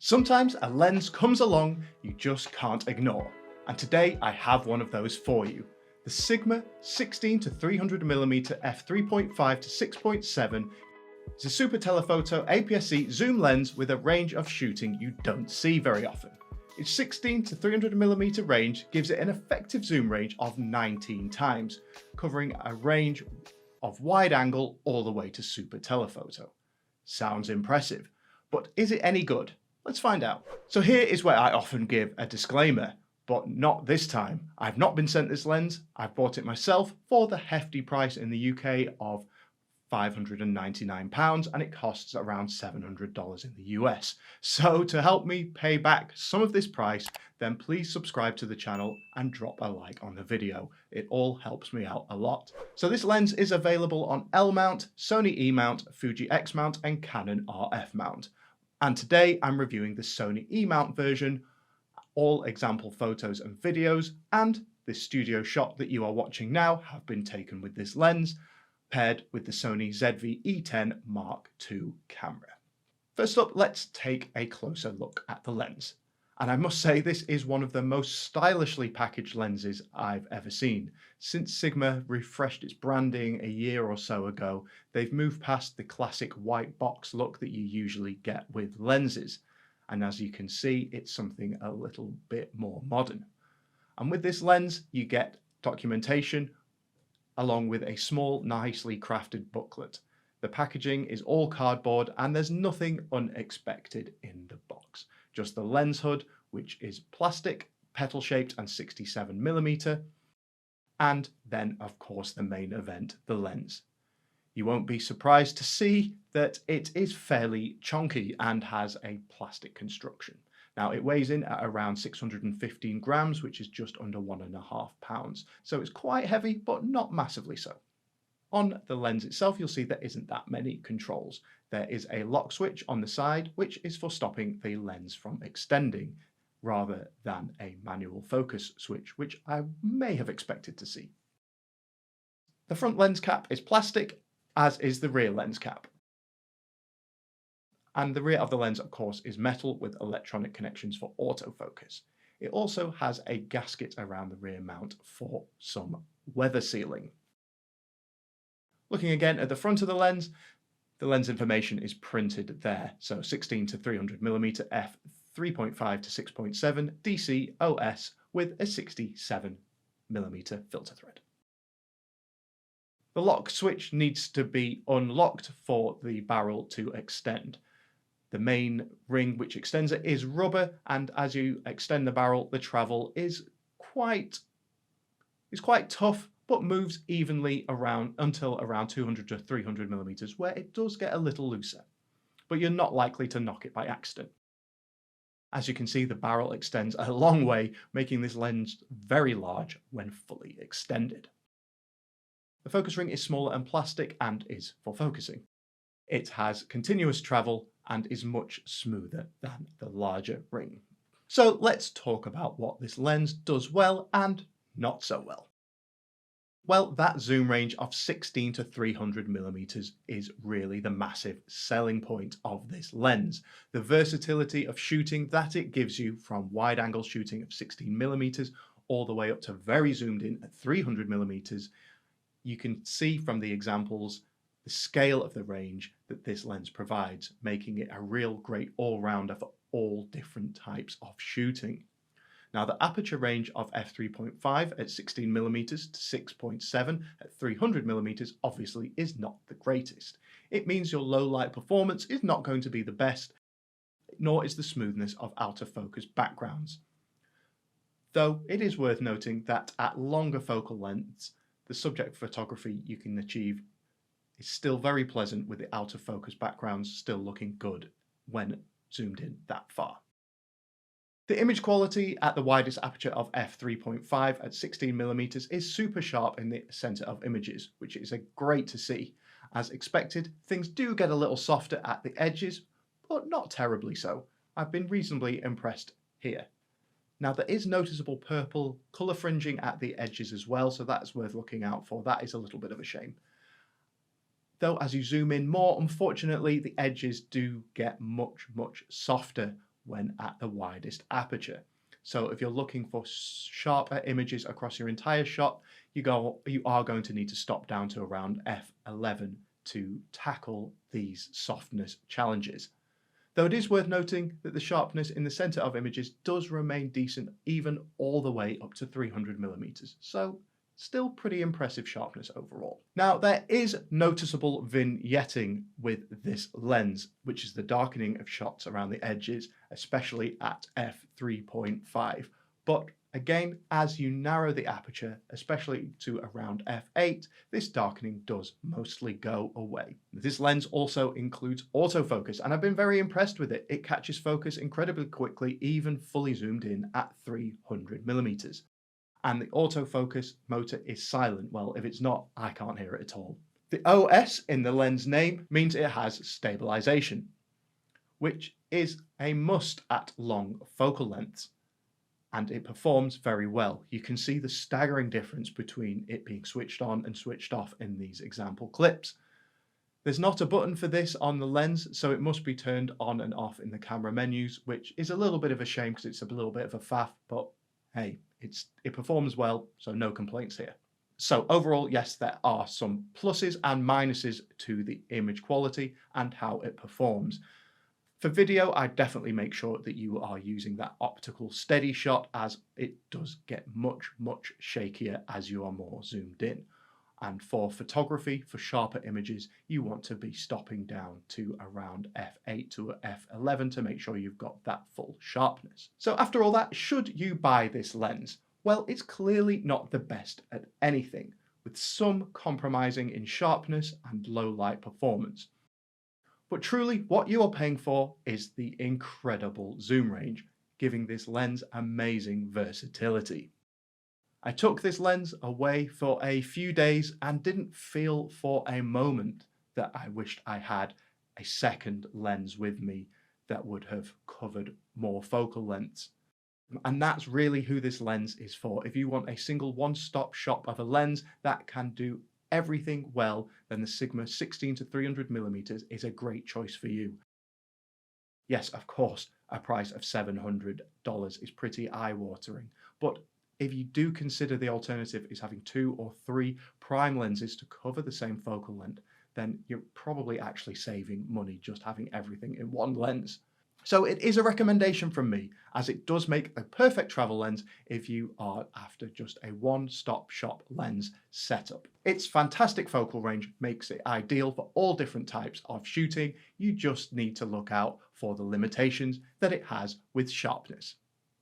Sometimes a lens comes along you just can't ignore, and today I have one of those for you. The Sigma 16 to 300mm f3.5 to 6.7 is a super telephoto APS-C zoom lens with a range of shooting you don't see very often. Its 16 to 300mm range gives it an effective zoom range of 19 times, covering a range of wide angle all the way to super telephoto. Sounds impressive, but is it any good? Let's find out. So here is where I often give a disclaimer, but not this time. I've not been sent this lens, I've bought it myself for the hefty price in the UK of £599 and it costs around $700 in the US. So to help me pay back some of this price, then please subscribe to the channel and drop a like on the video. It all helps me out a lot. So this lens is available on L mount, Sony E mount, Fuji X mount and Canon RF mount. And today I'm reviewing the Sony E mount version. All example photos and videos and this studio shot that you are watching now have been taken with this lens, paired with the Sony ZV-E10 Mark II camera. First up, let's take a closer look at the lens. And I must say this is one of the most stylishly packaged lenses I've ever seen. Since Sigma refreshed its branding a year or so ago, they've moved past the classic white box look that you usually get with lenses. And as you can see, it's something a little bit more modern. And with this lens, you get documentation along with a small, nicely crafted booklet. The packaging is all cardboard and there's nothing unexpected in the box. Just the lens hood, which is plastic, petal shaped and 67mm. And then, of course, the main event, the lens. You won't be surprised to see that it is fairly chunky and has a plastic construction. Now it weighs in at around 615 grams, which is just under 1.5 pounds. So it's quite heavy, but not massively so. On the lens itself, you'll see there isn't that many controls. There is a lock switch on the side, which is for stopping the lens from extending, rather than a manual focus switch, which I may have expected to see. The front lens cap is plastic, as is the rear lens cap. And the rear of the lens, of course, is metal with electronic connections for autofocus. It also has a gasket around the rear mount for some weather sealing. Looking again at the front of the lens information is printed there. So 16 to 300mm f3.5 to 6.7 DC OS with a 67mm filter thread. The lock switch needs to be unlocked for the barrel to extend. The main ring which extends it is rubber, and as you extend the barrel, the travel is quite tough, but moves evenly around until around 200 to 300mm, where it does get a little looser, but you're not likely to knock it by accident. As you can see, the barrel extends a long way, making this lens very large when fully extended. The focus ring is smaller and plastic and is for focusing. It has continuous travel and is much smoother than the larger ring. So let's talk about what this lens does well and not so well. Well, that zoom range of 16 to 300mm is really the massive selling point of this lens. The versatility of shooting that it gives you, from wide angle shooting of 16mm all the way up to very zoomed in at 300mm. You can see from the examples the scale of the range that this lens provides, making it a real great all-rounder for all different types of shooting. Now the aperture range of f3.5 at 16mm to 6.7 at 300mm obviously is not the greatest. It means your low light performance is not going to be the best, nor is the smoothness of autofocus backgrounds. Though it is worth noting that at longer focal lengths, the subject photography you can achieve is still very pleasant, with the autofocus backgrounds still looking good when zoomed in that far. The image quality at the widest aperture of f3.5 at 16mm is super sharp in the center of images, which is great to see. As expected, things do get a little softer at the edges, but not terribly so. I've been reasonably impressed here. Now there is noticeable purple colour fringing at the edges as well, so that's worth looking out for. That is a little bit of a shame. Though as you zoom in more, unfortunately, the edges do get much softer when at the widest aperture. So if you're looking for sharper images across your entire shot, you are going to need to stop down to around f11 to tackle these softness challenges. Though it is worth noting that the sharpness in the center of images does remain decent even all the way up to 300mm, so still pretty impressive sharpness overall. Now, there is noticeable vignetting with this lens, which is the darkening of shots around the edges, especially at f3.5. But again, as you narrow the aperture, especially to around f8, this darkening does mostly go away. This lens also includes autofocus, and I've been very impressed with it. It catches focus incredibly quickly, even fully zoomed in at 300mm. And the autofocus motor is silent. Well, if it's not, I can't hear it at all. The OS in the lens name means it has stabilization, which is a must at long focal lengths, and it performs very well. You can see the staggering difference between it being switched on and switched off in these example clips. There's not a button for this on the lens, so it must be turned on and off in the camera menus, which is a little bit of a shame because it's a little bit of a faff, but hey, it performs well, so no complaints here. So overall, yes, there are some pluses and minuses to the image quality and how it performs. For video, I definitely make sure that you are using that optical steady shot, as it does get much, much shakier as you are more zoomed in. And for photography, for sharper images, you want to be stopping down to around f8 to f11 to make sure you've got that full sharpness. So after all that, should you buy this lens? Well, it's clearly not the best at anything, with some compromising in sharpness and low light performance. But truly, what you are paying for is the incredible zoom range, giving this lens amazing versatility. I took this lens away for a few days and didn't feel for a moment that I wished I had a second lens with me that would have covered more focal lengths. And that's really who this lens is for. If you want a single one-stop shop of a lens that can do everything well, then the Sigma 16 to 300mm is a great choice for you. Yes, of course, a price of $700 is pretty eye-watering, but if you do consider the alternative is having 2 or 3 prime lenses to cover the same focal length, then you're probably actually saving money just having everything in one lens. So it is a recommendation from me, as it does make a perfect travel lens if you are after just a one-stop shop lens setup. Its fantastic focal range makes it ideal for all different types of shooting. You just need to look out for the limitations that it has with sharpness.